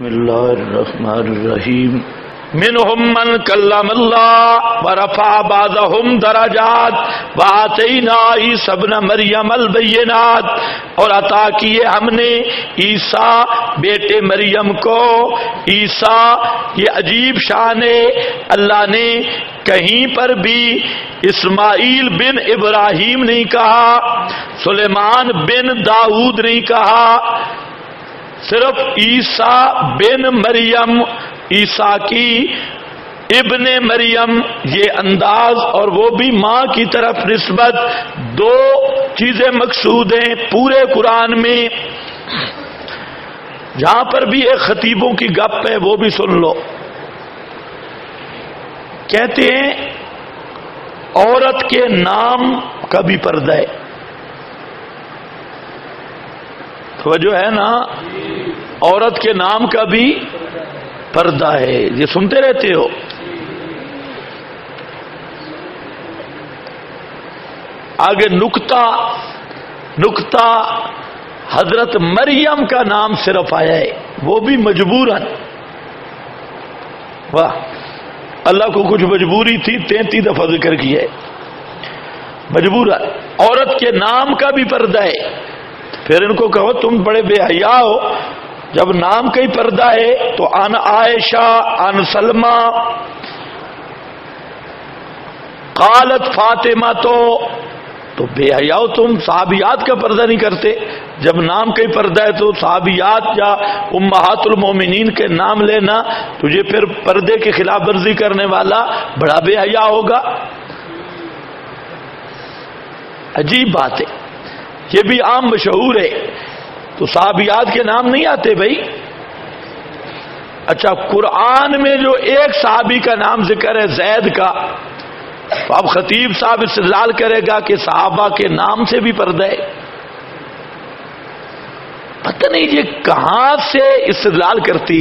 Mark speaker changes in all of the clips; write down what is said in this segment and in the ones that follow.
Speaker 1: بسم اللہ الرحمن الرحیم منہم من کلم اللہ ورفع بعضهم درجات وآتینا عیسی ابن مریم البینات، اور عطا کیے ہم نے عیسیٰ بیٹے مریم کو۔ عیسیٰ یہ عجیب شان ہے، اللہ نے کہیں پر بھی اسماعیل بن ابراہیم نہیں کہا، سلیمان بن داؤد نہیں کہا، صرف عیسیٰ بن مریم، عیسیٰ کی ابن مریم، یہ انداز اور وہ بھی ماں کی طرف نسبت، دو چیزیں مقصود ہیں پورے قرآن میں۔ جہاں پر بھی ایک خطیبوں کی گپ ہے وہ بھی سن لو، کہتے ہیں عورت کے نام کا بھی پردہ ہے، توجہ ہے نا، عورت کے نام کا بھی پردہ ہے، یہ سنتے رہتے ہو۔ آگے نکتہ حضرت مریم کا نام صرف آیا ہے، وہ بھی مجبوراً، واہ، اللہ کو کچھ مجبوری تھی، 33 دفعہ ذکر کیا ہے مجبوراً۔ عورت کے نام کا بھی پردہ ہے، پھر ان کو کہو تم بڑے بے حیا ہو، جب نام کا ہی پردہ ہے تو ان عائشہ ان سلمہ قالت فاطمہ، تو بے حیا ہو تم، صحابیات کا پردہ نہیں کرتے، جب نام کا ہی پردہ ہے تو صحابیات یا امہات المومنین کے نام لینا تجھے پھر پردے کی خلاف ورزی کرنے والا بڑا بے حیا ہوگا۔ عجیب بات ہے، یہ بھی عام مشہور ہے، تو صحابیات کے نام نہیں آتے بھائی۔ اچھا، قرآن میں جو ایک صحابی کا نام ذکر ہے زید کا، تو اب خطیب صاحب استدلال کرے گا کہ صحابہ کے نام سے بھی پردہ ہے۔ پتہ نہیں یہ کہاں سے استدلال کرتی،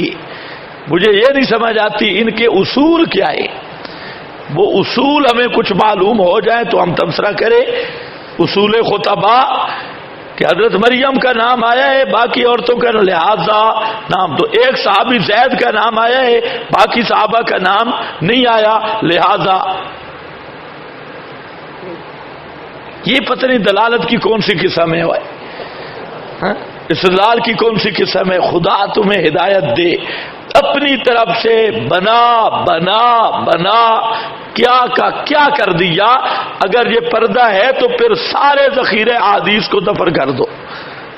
Speaker 1: مجھے یہ نہیں سمجھ آتی ان کے اصول کیا ہے۔ وہ اصول ہمیں کچھ معلوم ہو جائے تو ہم تبصرہ کریں۔ اصول خطبہ کہ حضرت مریم کا نام آیا ہے، باقی عورتوں کا لہذا نام، تو ایک صحابی زید کا نام آیا ہے، باقی صحابہ کا نام نہیں آیا، لہذا یہ پتہ نہیں دلالت کی کون سی قسم ہے، استدلال کی کون سی قسم ہے۔ خدا تمہیں ہدایت دے، اپنی طرف سے بنا بنا بنا کیا کر دیا۔ اگر یہ پردہ ہے تو پھر سارے ذخیرے احادیث کو دفن کر دو،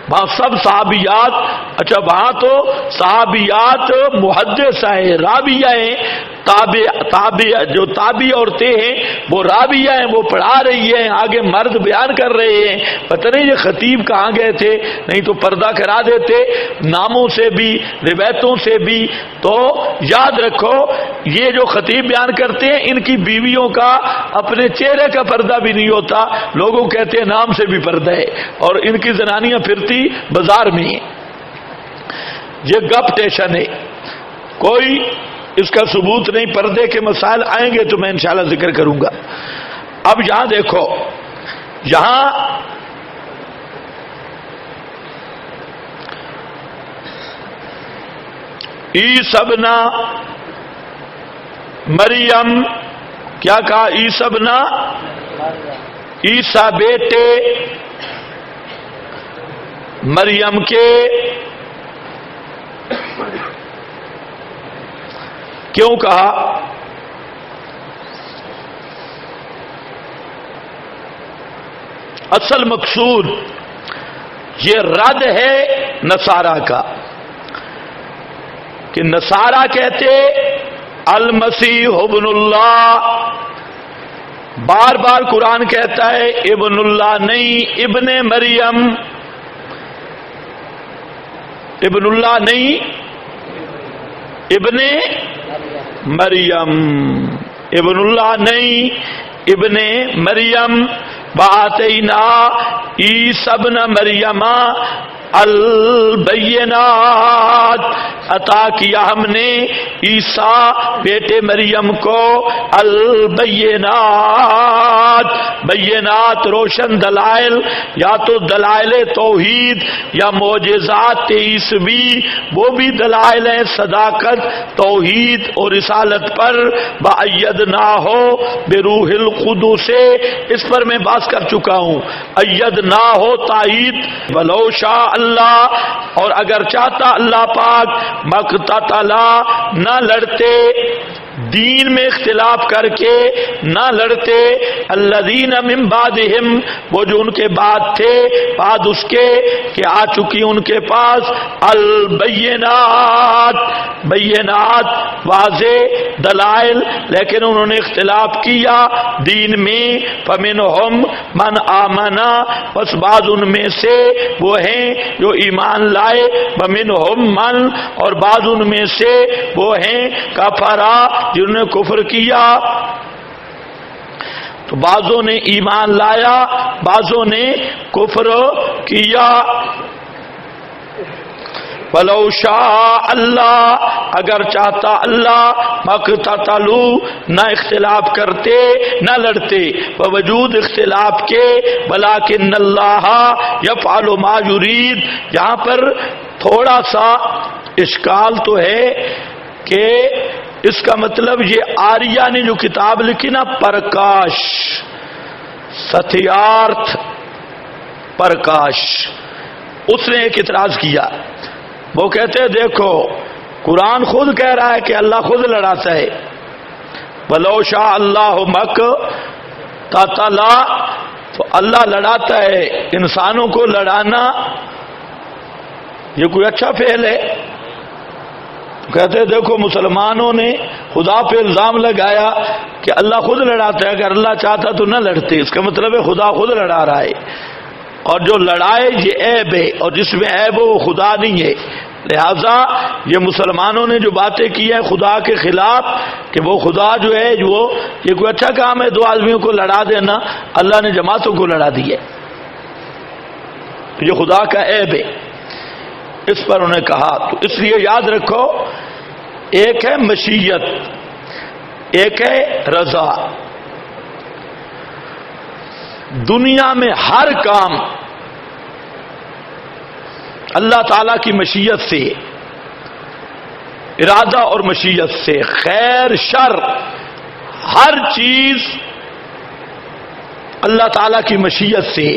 Speaker 1: وہاں سب صحابیات، اچھا وہاں تو صحابیات محدث ہیں، راویہ ہیں، جو تابعی عورتیں ہیں وہ راویہ ہیں، وہ پڑھا رہی ہیں، آگے مرد بیان کر رہے ہیں۔ پتہ نہیں یہ خطیب کہاں گئے تھے، نہیں تو پردہ کرا دیتے ناموں سے بھی روایتوں سے بھی۔ تو یاد رکھو یہ جو خطیب بیان کرتے ہیں ان کی بیویوں کا اپنے چہرے کا پردہ بھی نہیں ہوتا، لوگوں کہتے ہیں نام سے بھی پردہ ہے، اور ان کی زنانیاں پھرتی بازار میں ہیں۔ یہ گپ ٹیشن ہے، کوئی اس کا ثبوت نہیں۔ پردے کے مسائل آئیں گے تو میں انشاءاللہ ذکر کروں گا۔ اب یہاں دیکھو، یہاں عیسی ابن مریم، کیا کہا؟ عیسی ابن، عیسی بیٹے مریم کے، کیوں کہا؟ اصل مقصود یہ رد ہے نصارہ کا، کہ نصارہ کہتے المسیح ابن اللہ، بار بار قرآن کہتا ہے ابن اللہ نہیں، ابن مریم، ابن اللہ نہیں، ابن مریم، ابن اللہ نہیں، ابن مریم۔ وآتینا عیسی ابن مریم البینات، عطا کیا ہم نے عیسیٰ بیٹے مریم کو البینات، بینات روشن دلائل، یا تو دلائل توحید یا معجزات عیسوی، وہ بھی دلائل ہیں صداقت توحید اور رسالت پر، وَأَيَّدْنَاهُ بِرُوحِ الْقُدُسِ، اس پر میں بات کر چکا ہوں، ایدناہ تائید، ولو شاء اللہ، اور اگر چاہتا اللہ پاک، مقتتلا، نہ لڑتے دین میں اختلاف کر کے، نہ لڑتے الذین من بعدہم، وہ جو ان کے بعد تھے، بعد اس کے کہ آ چکی ان کے پاس البینات، بینات واضح دلائل، لیکن انہوں نے اختلاف کیا دین میں، فمنہم من آمنا، بس بعض ان میں سے وہ ہیں جو ایمان لائے، ومنہم من، اور بعض ان میں سے وہ ہیں کفرا، جنہوں نے کفر کیا۔ تو بعضوں نے ایمان لایا، بعضوں نے کفر کیا۔ وَلَوْ شَاءَ اللَّهُ، اگر چاہتا اللہ، مقتتلوا، نہ اختلاف کرتے نہ لڑتے بوجود اختلاف کے، وَلَكِنَّ اللَّهَ يَفْعَلُ مَا يُرِيدُ، یہاں پر تھوڑا سا اشکال تو ہے کہ اس کا مطلب یہ آریہ نے جو کتاب لکھی نا پرکاش، ستیارتھ پرکاش، اس نے ایک اعتراض کیا۔ وہ کہتے ہیں دیکھو قرآن خود کہہ رہا ہے کہ اللہ خود لڑاتا ہے، وَلَوْ شَاءَ اللَّهُ مَقْتَتَلَا، تو اللہ لڑاتا ہے، انسانوں کو لڑانا یہ کوئی اچھا فعل ہے؟ کہتے ہیں دیکھو مسلمانوں نے خدا پہ الزام لگایا کہ اللہ خود لڑاتا ہے، اگر اللہ چاہتا تو نہ لڑتے، اس کا مطلب ہے خدا خود لڑا رہا ہے، اور جو لڑائے یہ عیب ہے، اور جس میں عیب ہو وہ خدا نہیں ہے۔ لہذا یہ مسلمانوں نے جو باتیں کی ہیں خدا کے خلاف کہ وہ خدا جو ہے وہ یہ کوئی اچھا کام ہے دو آدمیوں کو لڑا دینا، اللہ نے جماعتوں کو لڑا دی ہے، یہ خدا کا عیب ہے، اس پر انہوں نے کہا۔ تو اس لیے یاد رکھو، ایک ہے مشیت، ایک ہے رضا۔ دنیا میں ہر کام اللہ تعالی کی مشیت سے، ارادہ اور مشیت سے، خیر شر ہر چیز اللہ تعالی کی مشیت سے،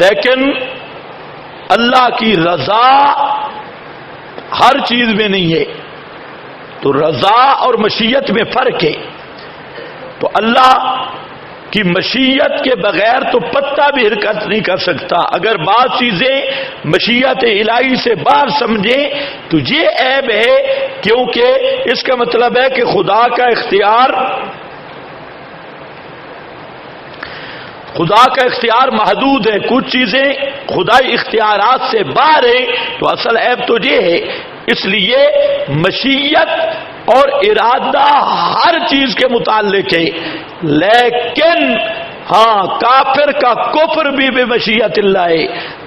Speaker 1: لیکن اللہ کی رضا ہر چیز میں نہیں ہے۔ تو رضا اور مشیت میں فرق ہے۔ تو اللہ کی مشیت کے بغیر تو پتہ بھی حرکت نہیں کر سکتا۔ اگر بعض چیزیں مشیت الہی سے باہر سمجھیں تو یہ عیب ہے، کیونکہ اس کا مطلب ہے کہ خدا کا اختیار محدود ہے، کچھ چیزیں خدائی اختیارات سے باہر ہیں، تو اصل عیب تو یہ ہے۔ اس لیے مشیت اور ارادہ ہر چیز کے متعلق ہے، لیکن ہاں کافر کا کفر بھی بے مشیت اللہ ہے،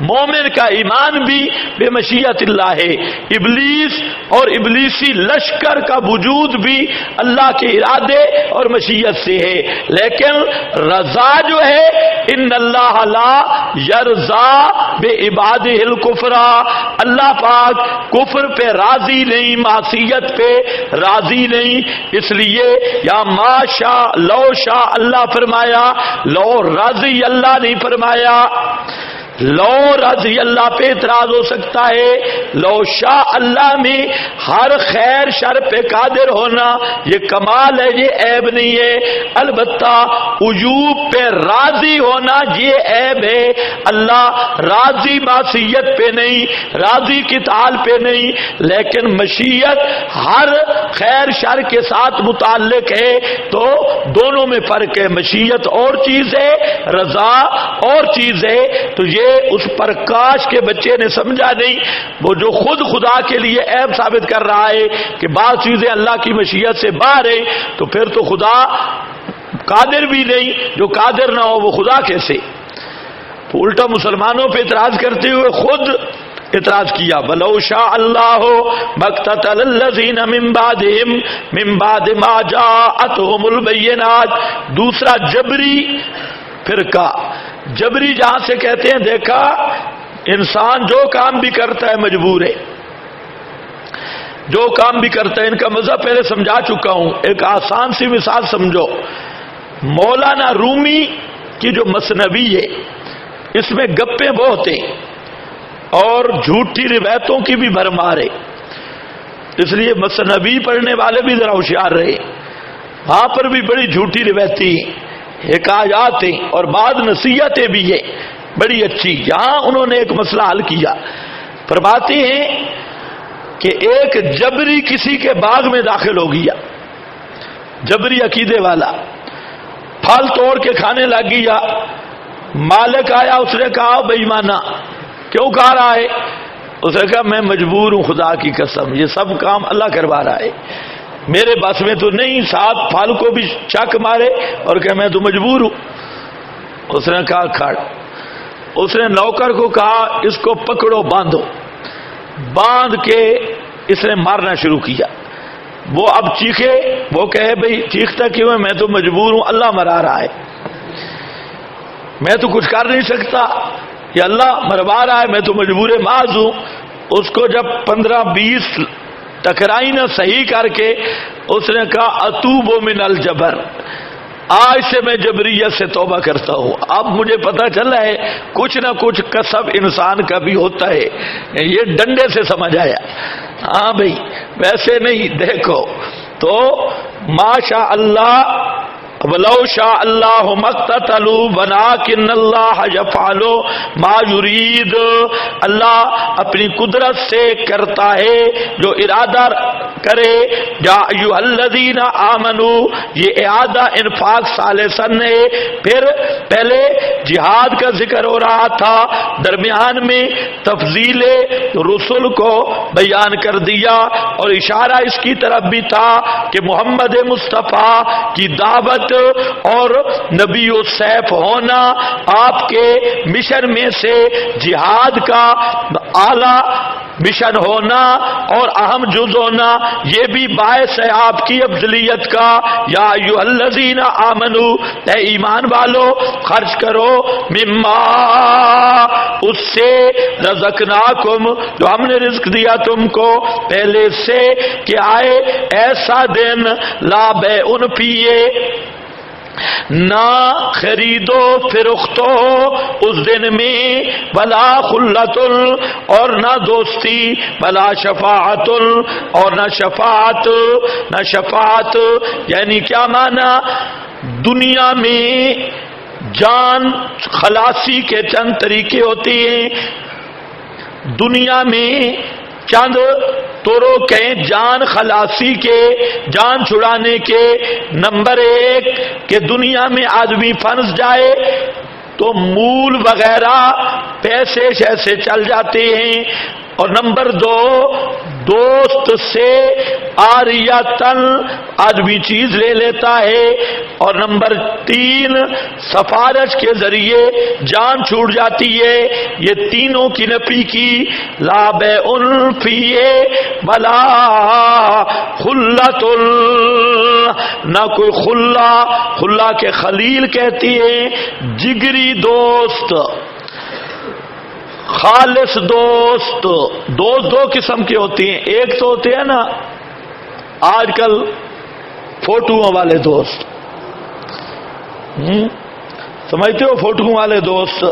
Speaker 1: مومن کا ایمان بھی بے مشیت اللہ ہے، ابلیس اور ابلیسی لشکر کا وجود بھی اللہ کے ارادے اور مشیت سے ہے۔ لیکن رضا جو ہے، ان اللہ لا یرضا بعبادہ الکفر، اللہ پاک کفر پہ راضی نہیں، معصیت پہ راضی نہیں۔ اس لیے یا ما شاء لو شاء اللہ فرمایا، لو رضی اللہ نہیں فرمایا۔ لو رضی اللہ پہ اعتراض ہو سکتا ہے، لو شاء اللہ میں ہر خیر شر پہ قادر ہونا یہ کمال ہے، یہ عیب نہیں ہے۔ البتہ وجوب پہ راضی ہونا یہ عیب ہے۔ اللہ راضی معصیت پہ نہیں، راضی قتال پہ نہیں، لیکن مشیت ہر خیر شر کے ساتھ متعلق ہے۔ تو دونوں میں فرق ہے، مشیت اور چیز ہے، رضا اور چیز ہے۔ تو یہ اس پرکاش کے بچے نے سمجھا نہیں، وہ جو خود خدا کے لیے عیب ثابت کر رہا ہے کہ بعض چیزیں اللہ کی مشیت سے باہر ہیں، تو پھر تو خدا قادر بھی نہیں، جو قادر نہ ہو وہ خدا کیسے؟ تو الٹا مسلمانوں پہ اعتراض کرتے ہوئے خود اعتراض کیا ولو شاء اللہ مقتتل الذین من بعد ما جاءتهم البینات. دوسرا جبری فرقہ. جبری جہاں سے کہتے ہیں دیکھا انسان جو کام بھی کرتا ہے مجبور ہے، جو کام بھی کرتا ہے. ان کا مذہب پہلے سمجھا چکا ہوں. ایک آسان سی مثال سمجھو. مولانا رومی کی جو مثنوی ہے اس میں گپیں بہت ہیں اور جھوٹی روایتوں کی بھی بھرمار ہے. اس لیے مثنوی پڑھنے والے بھی ذرا ہوشیار رہے. وہاں پر بھی بڑی جھوٹی روایتی حکایات ہیں اور بعض نصیحتیں بھی ہیں بڑی اچھی. یہاں انہوں نے ایک مسئلہ حل کیا. فرماتے ہیں کہ ایک جبری کسی کے باغ میں داخل ہو گیا، جبری عقیدے والا، پھل توڑ کے کھانے لگ گیا. مالک آیا، اس نے کہا بے ایمانہ کیوں کھا رہا ہے؟ اس نے کہا میں مجبور ہوں، خدا کی قسم یہ سب کام اللہ کروا رہا ہے، میرے بس میں تو نہیں. ساتھ پھل کو بھی چک مارے اور کہ میں تو مجبور ہوں. اس نے کہا کھڑ. اس نے نوکر کو کہا اس کو پکڑو باندھو. باندھ کے اس نے مارنا شروع کیا. وہ اب چیخے، وہ کہے بھئی چیختا کیوں ہے؟ میں تو مجبور ہوں، اللہ مرا رہا ہے، میں تو کچھ کر نہیں سکتا، یہ اللہ مروا رہا ہے، میں تو مجبور محض ہوں. اس کو جب 15-20 ٹکرائی نہ صحیح کر کے اس نے کہا اتوب من الجبر، آج سے میں جبریت سے توبہ کرتا ہوں. اب مجھے پتا چلا ہے کچھ نہ کچھ کسب انسان کا بھی ہوتا ہے. یہ ڈنڈے سے سمجھ آیا. ہاں بھائی ویسے نہیں. دیکھو تو ماشاء اللہ ولو شاء اللہ مقتتلوا ولکن اللہ یفعل ما یرید. اللہ اپنی قدرت سے کرتا ہے جو ارادہ کرے. یا ایھا الذین آمنوا، یہ اعادہ انفاق ثالثاً ہے. پھر پہلے جہاد کا ذکر ہو رہا تھا، درمیان میں تفضیل رسل کو بیان کر دیا اور اشارہ اس کی طرف بھی تھا کہ محمد مصطفیٰ کی دعوت اور نبی و سیف ہونا، آپ کے مشن میں سے جہاد کا اعلیٰ مشن ہونا اور اہم جز ہونا، یہ بھی باعث ہے آپ کی افضلیت کا. یا ایھا الذین آمنوا، اے ایمان والو خرچ کرو، مما اس سے، رزقناکم جو ہم نے رزق دیا تم کو پہلے سے، کہ آئے ایسا دن لا بیع فیہ، نہ خریدو فروختو اس دن میں، ولا خلت اور نہ دوستی، ولا شفاعت اور نہ شفاعت. نہ شفاعت یعنی کیا معنی؟ دنیا میں جان خلاصی کے چند طریقے ہوتے ہیں. دنیا میں چند طرق جان خلاصی کے، جان چھڑانے کے. نمبر 1 کہ دنیا میں آدمی پھنس جائے تو مول وغیرہ پیسے شیسے چل جاتے ہیں. اور نمبر 2 دوست سے عاریتاً آدمی چیز لے لیتا ہے. اور نمبر 3 سفارش کے ذریعے جان چھوٹ جاتی ہے. یہ تینوں کی نفی کی. لا بیع فیہ ولا خلۃ، نہ کوئی خلا کے خلیل کہتی ہے جگری دوست، خالص دوست. دوست دو قسم کے ہوتے ہیں. ایک تو ہوتے ہیں نا آج کل فوٹوؤں والے دوست، سمجھتے ہو فوٹوؤں والے دوست،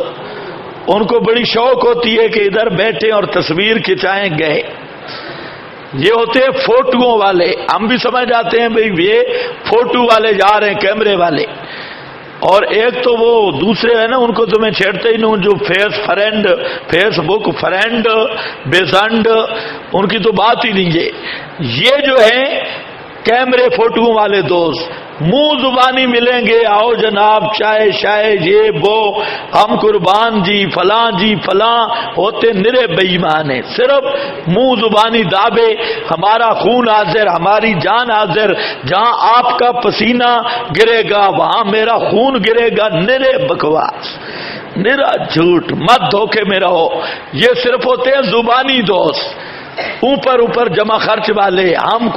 Speaker 1: ان کو بڑی شوق ہوتی ہے کہ ادھر بیٹھیں اور تصویر کھنچائیں گئے. یہ ہوتے ہیں فوٹوؤں والے. ہم بھی سمجھ جاتے ہیں بھئی یہ فوٹو والے جا رہے ہیں، کیمرے والے. اور ایک تو وہ دوسرے ہیں نا، ان کو تو میں چھیڑتا ہی نہیں، جو فیس بک فرینڈ بیزنڈ، ان کی تو بات ہی نہیں ہے. یہ جو ہیں کیمرے فوٹو والے دوست، منہ زبانی ملیں گے، آؤ جناب چائے شائے یہ وہ، ہم قربان جی فلاں ہوتے نرے بے ایمان ہیں. صرف منہ زبانی دعوے، ہمارا خون حاضر، ہماری جان حاضر، جہاں آپ کا پسینہ گرے گا وہاں میرا خون گرے گا، نرے بکواس. نرا جھوٹ، مت دھوکے میں رہو. یہ صرف ہوتے ہیں زبانی دوست، اوپر اوپر جمع خرچ والے. ہم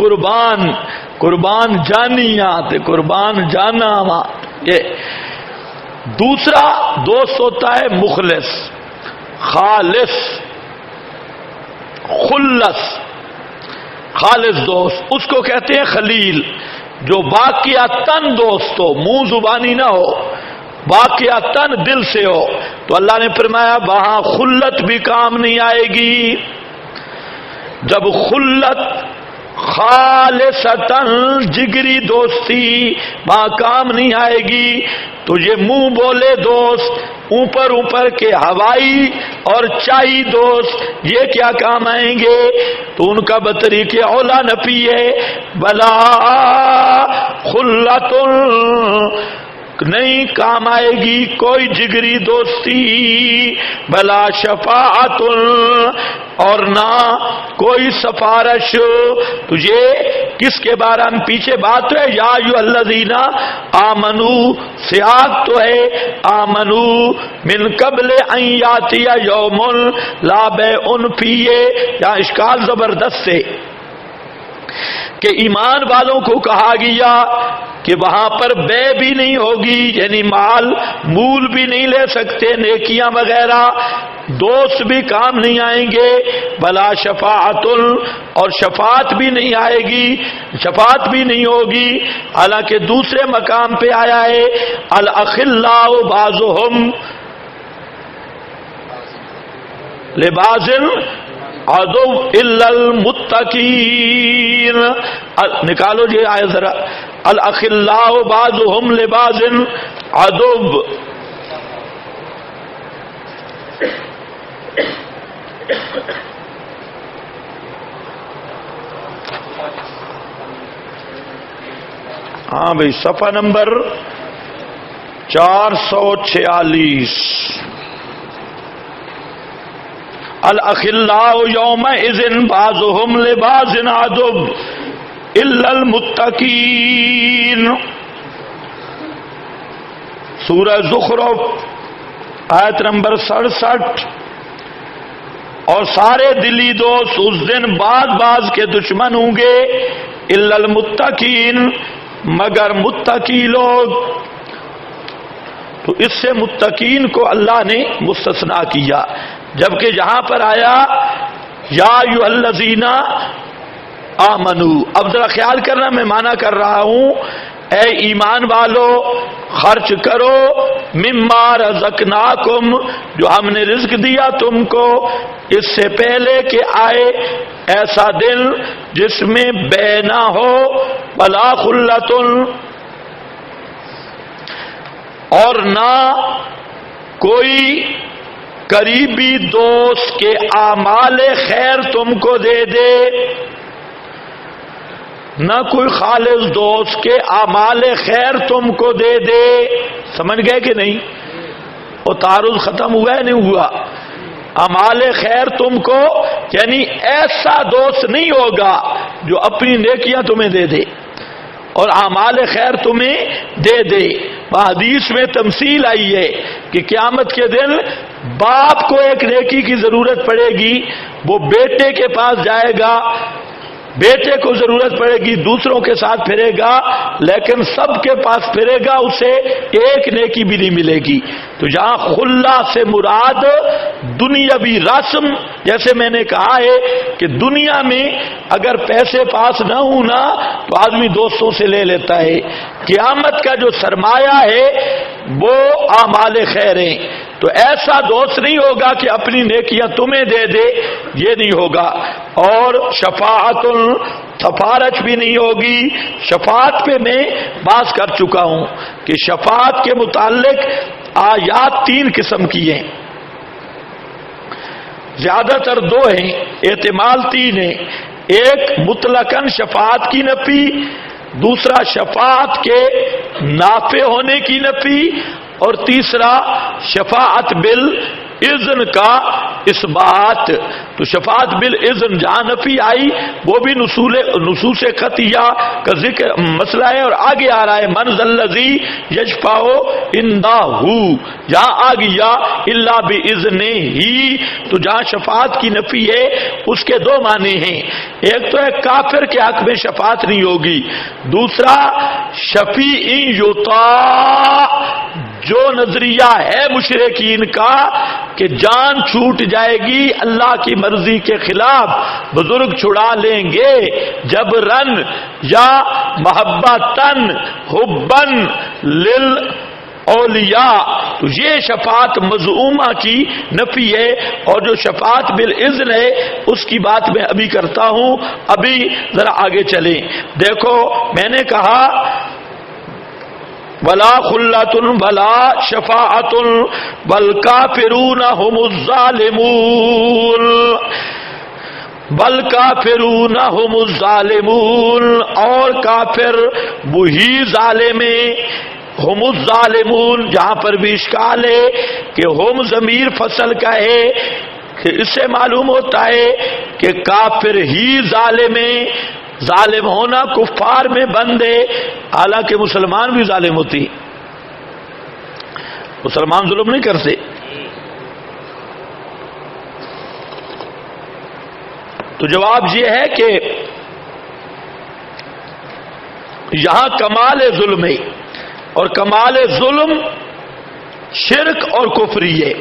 Speaker 1: قربان جانیاں تے قربان جانا. یہ دوسرا دوست ہوتا ہے مخلص، خالص، خالص دوست، اس کو کہتے ہیں خلیل. جو واقعتاً دوست ہو، منہ زبانی نہ ہو، واقعتاً دل سے ہو. تو اللہ نے فرمایا وہاں خلت بھی کام نہیں آئے گی. جب خلت خالصتاً جگری دوستی وہاں کام نہیں آئے گی، تو یہ منہ بولے دوست، اوپر اوپر کے ہوائی اور چائی دوست، یہ کیا کام آئیں گے؟ تو ان کا بطریق اولا نفی ہے. بلا خلت نہیں کام آئے گی کوئی جگری دوستی، بلا شفاعت اور نہ کوئی سفارش. تجھے کس کے بارے میں پیچھے بات ہے؟ یا ایھا الذین آمنو، سیاق تو ہے آمنو من قبل ان یاتی یوم لا بیع فیہ. یہاں اشکال زبردست ہے کہ ایمان والوں کو کہا گیا کہ وہاں پر بے بھی نہیں ہوگی، یعنی مول بھی نہیں لے سکتے، نیکیاں وغیرہ، دوست بھی کام نہیں آئیں گے. بلا شفاعت، اور شفاعت بھی نہیں آئے گی، شفاعت بھی نہیں ہوگی. حالانکہ دوسرے مقام پہ آیا ہے الاخلاء بعضهم لبعض عدو الا المتقین. نکالو جی آئے ذرا. الاخلاء بعضهم لبعض عدو. ہاں بھائی، صفحہ نمبر 446. الاخلاء یومئذ بعضهم لبعض عدو الا المتقین. سورہ زخرف آیت نمبر 67. اور سارے دلی دوست اس دن بعض کے دشمن ہوں گے، الا المتقین، مگر متقی لوگ. تو اس سے متقین کو اللہ نے مستثنا کیا، جبکہ یہاں پر آیا یا ایھا الذین آمنو. اب ذرا خیال کرنا، میں معنی کر رہا ہوں اے ایمان والو خرچ کرو مما رزقناکم، جو ہم نے رزق دیا تم کو، اس سے پہلے کہ آئے ایسا دن جس میں بے نہ ہو، ولا خلۃ، اور نہ کوئی قریبی دوست کے اعمال خیر تم کو دے دے، نہ کوئی خالص دوست کے اعمال خیر تم کو دے دے. سمجھ گئے کہ نہیں؟ وہ تعارض ختم ہوا ہے نہیں ہوا؟ اعمال خیر تم کو یعنی ایسا دوست نہیں ہوگا جو اپنی نیکیاں تمہیں دے دے اور اعمال خیر تمہیں دے دے. حدیث میں تمثیل آئی ہے کہ قیامت کے دن باپ کو ایک نیکی کی ضرورت پڑے گی، وہ بیٹے کے پاس جائے گا، بیٹے کو ضرورت پڑے گی، دوسروں کے ساتھ پھرے گا، لیکن سب کے پاس پھرے گا، اسے ایک نیکی بھی نہیں ملے گی. تو جہاں خلا سے مراد دنیاوی رسم، جیسے میں نے کہا ہے کہ دنیا میں اگر پیسے پاس نہ ہونا تو آدمی دوستوں سے لے لیتا ہے. قیامت کا جو سرمایہ ہے وہ اعمال خیر ہیں. تو ایسا دوست نہیں ہوگا کہ اپنی نیکیاں تمہیں دے دے، یہ نہیں ہوگا. اور شفاعت، سفارش بھی نہیں ہوگی. شفاعت پہ میں بات کر چکا ہوں کہ شفاعت کے متعلق آیات 3 قسم کی ہیں، زیادہ تر 2 ہیں، احتمال 3 ہیں. ایک مطلقاً شفاعت کی نفی، دوسرا شفاعت کے نافع ہونے کی نفی، اور تیسرا شفاعت اذن کا اس بات. تو شفاعت بالاذن جہاں نفی آئی وہ بھی نصوص قطعیہ کا ذکر مسئلہ ہے، اور آگے آ رہا ہے من ذا الذی یشفع عندہ، جہاں آ گیا الا باذنہ. تو جہاں شفاعت کی نفی ہے اس کے دو معنی ہیں، ایک تو ہے کافر کے حق میں شفاعت نہیں ہوگی، دوسرا شفیع یطاع، جو نظریہ ہے مشرکین کا کہ جان چھوٹ جائے گی اللہ کی مرضی کے خلاف، بزرگ چھڑا لیں گے جبرن یا محبتن حبن للاولیاء. تو یہ شفاعت مزعومہ کی نفی ہے، اور جو شفاعت بالاذن ہے اس کی بات میں ابھی کرتا ہوں. ابھی ذرا آگے چلیں. دیکھو میں نے کہا ولا خلۃ ولا شفاعۃ والکافرون هم الظالمون، والکافرون هم الظالمون، اور کافر وہی ظالم ہیں. ہم الظالمون جہاں پر بھی اشکال ہے کہ ہم ضمیر فصل کا ہے، کہ اس سے معلوم ہوتا ہے کہ کافر ہی ظالم ہیں. ظالم ہونا کفار میں بند ہے، حالانکہ مسلمان بھی ظالم ہوتی، مسلمان ظلم نہیں کرتے. تو جواب یہ ہے کہ یہاں کمال ظلم ہے، اور کمال ظلم شرک اور کفری ہے.